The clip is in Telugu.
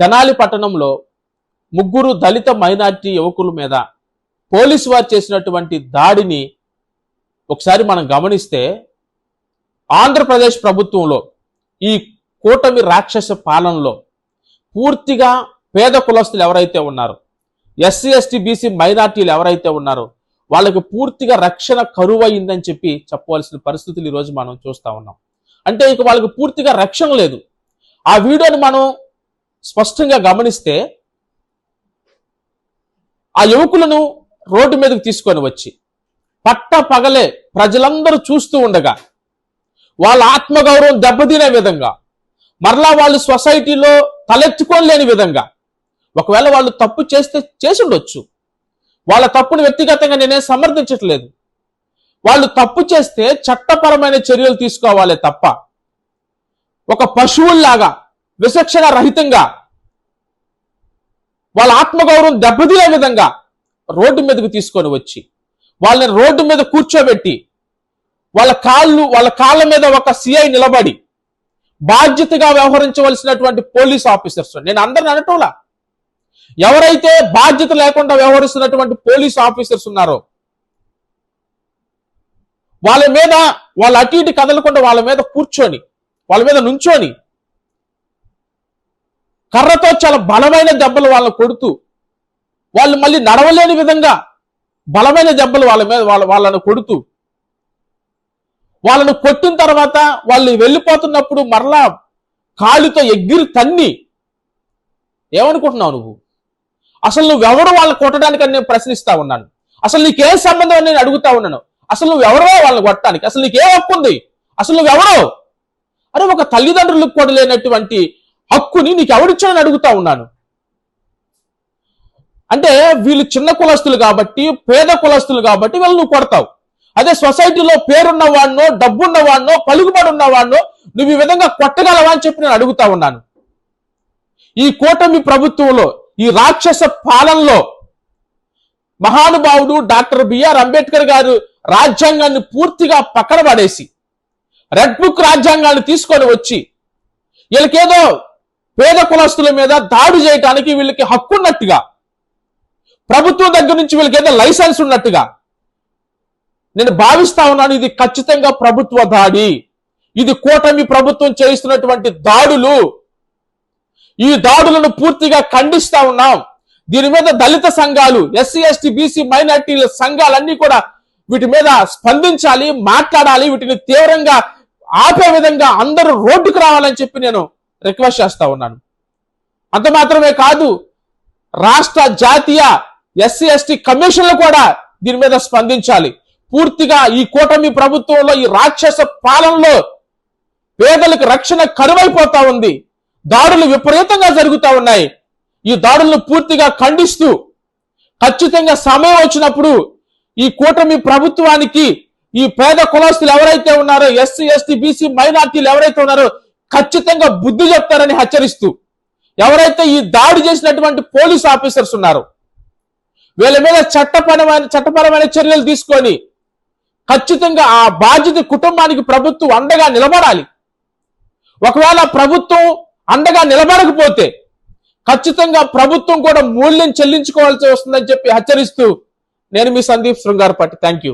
తెనాలి పట్టణంలో ముగ్గురు దళిత మైనారిటీ యువకుల మీద పోలీసు వారు చేసినటువంటి దాడిని ఒకసారి మనం గమనిస్తే, ఆంధ్రప్రదేశ్ ప్రభుత్వంలో ఈ కూటమి రాక్షస పాలనలో పూర్తిగా పేద కులస్తులు ఎవరైతే ఉన్నారో, ఎస్సీ ఎస్టీ బీసీ మైనార్టీలు ఎవరైతే ఉన్నారో వాళ్ళకి పూర్తిగా రక్షణ కరువైందని చెప్పవలసిన పరిస్థితులు ఈరోజు మనం చూస్తా ఉన్నాం. అంటే ఇక వాళ్ళకి పూర్తిగా రక్షణ లేదు. ఆ వీడియోని మనం స్పష్టంగా గమనిస్తే, ఆ యువకులను రోడ్డు మీదకి తీసుకొని వచ్చి పట్ట పగలే ప్రజలందరూ చూస్తూ ఉండగా వాళ్ళ ఆత్మగౌరవం దెబ్బతినే విధంగా, మరలా వాళ్ళు సొసైటీలో తలెత్తుకోలేని విధంగా, ఒకవేళ వాళ్ళు తప్పు చేస్తే చేసి ఉండొచ్చు, వాళ్ళ తప్పును వ్యక్తిగతంగా నేనే సమర్థించట్లేదు. వాళ్ళు తప్పు చేస్తే చట్టపరమైన చర్యలు తీసుకోవాలి తప్ప ఒక పశువుల్లాగా విచక్షణ రహితంగా వాళ్ళ ఆత్మగౌరవం దెబ్బతినే విధంగా రోడ్డు మీదకు తీసుకొని వచ్చి వాళ్ళని రోడ్డు మీద కూర్చోబెట్టి వాళ్ళ కాళ్ళ మీద ఒక సిఐ నిలబడి బాధ్యతగా వ్యవహరించవలసినటువంటి పోలీస్ ఆఫీసర్స్, నేను అందరిని అనటంలా, ఎవరైతే బాధ్యత లేకుండా వ్యవహరిస్తున్నటువంటి పోలీస్ ఆఫీసర్స్ ఉన్నారో వాళ్ళ అటు ఇటు కదలకుండా వాళ్ళ మీద కూర్చొని, వాళ్ళ మీద నుంచొని కర్రతో చాలా బలమైన దెబ్బలు వాళ్ళని కొడుతూ, వాళ్ళు మళ్ళీ నడవలేని విధంగా బలమైన దెబ్బలు వాళ్ళని కొడుతూ, వాళ్ళను కొట్టిన తర్వాత వాళ్ళు వెళ్ళిపోతున్నప్పుడు మరలా కాలుతో ఎగిరి తన్ని, ఏమనుకుంటున్నావు నువ్వు? అసలు నువ్వెవరు వాళ్ళని కొట్టడానికి నేను ప్రశ్నిస్తా ఉన్నాను. అసలు నీకేం సంబంధం అని నేను అడుగుతా ఉన్నాను. అసలు నువ్వెవరో వాళ్ళని కొట్టడానికి? అసలు నీకేం హక్కు ఉంది? అసలు నువ్వెవరో? అరే, ఒక తల్లిదండ్రులకు కూడా లేనటువంటి హక్కుని నీకు ఎవరిచ్చానని అడుగుతా ఉన్నాను. అంటే వీళ్ళు చిన్న కులస్తులు కాబట్టి, పేద కులస్తులు కాబట్టి వీళ్ళు నువ్వు కొడతావు. అదే సొసైటీలో పేరున్న వాడినో, డబ్బున్న వాడినో, పలుకుబడి ఉన్న వాడినో నువ్వు ఈ విధంగా కొట్టగలవా అని చెప్పి నేను అడుగుతా ఉన్నాను. ఈ కూటమి ప్రభుత్వంలో, ఈ రాక్షస పాలనలో మహానుభావుడు డాక్టర్ బిఆర్ అంబేద్కర్ గారు రాజ్యాంగాన్ని పూర్తిగా పక్కన పడేసి రెడ్ బుక్ రాజ్యాంగాన్ని తీసుకొని వచ్చి వీళ్ళకేదో పేద కులస్తుల మీద దాడి చేయడానికి వీళ్ళకి హక్కు ఉన్నట్టుగా, ప్రభుత్వం దగ్గర నుంచి వీళ్ళకి ఏదో లైసెన్స్ ఉన్నట్టుగా నేను భావిస్తా ఉన్నాను. ఇది ఖచ్చితంగా ప్రభుత్వ దాడి. ఇది కూటమి ప్రభుత్వం చేయిస్తున్నటువంటి దాడులు. ఈ దాడులను పూర్తిగా ఖండిస్తా ఉన్నాం. దీని మీద దళిత సంఘాలు, ఎస్సీ ఎస్టీ బీసీ మైనార్టీల సంఘాలన్నీ కూడా వీటి మీద స్పందించాలి, మాట్లాడాలి. వీటిని తీవ్రంగా ఆపే విధంగా అందరూ రోడ్డుకు రావాలని చెప్పి నేను రిక్వెస్ట్ చేస్తా ఉన్నాను. అంత మాత్రమే కాదు, రాష్ట్ర జాతీయ ఎస్సీ ఎస్టీ కమిషన్లు కూడా దీని మీద స్పందించాలి. పూర్తిగా ఈ కూటమి ప్రభుత్వంలో, ఈ రాక్షస పాలనలో పేదలకు రక్షణ కరువైపోతా ఉంది. దాడులు విపరీతంగా జరుగుతూ ఉన్నాయి. ఈ దాడులను పూర్తిగా ఖండిస్తూ ఖచ్చితంగా సమయం వచ్చినప్పుడు ఈ కూటమి ప్రభుత్వానికి ఈ పేద కులస్తులు ఎవరైతే ఉన్నారో, ఎస్సీ ఎస్టీ బీసీ మైనార్టీలు ఎవరైతే ఉన్నారో ఖచ్చితంగా బుద్ధి చెప్తారని హెచ్చరిస్తూ, ఎవరైతే ఈ దాడి చేసినటువంటి పోలీస్ ఆఫీసర్స్ ఉన్నారో వీళ్ళ మీద చట్టపరమైన చర్యలు తీసుకొని ఖచ్చితంగా ఆ బాధ్యత కుటుంబానికి ప్రభుత్వం అండగా నిలబడాలి. ఒకవేళ ప్రభుత్వం అండగా నిలబడకపోతే ఖచ్చితంగా ప్రభుత్వం కూడా మూల్యం చెల్లించుకోవాల్సి వస్తుందని చెప్పి హెచ్చరిస్తూ నేను మీ సందీప్ శృంగారపట్టి. Thank you.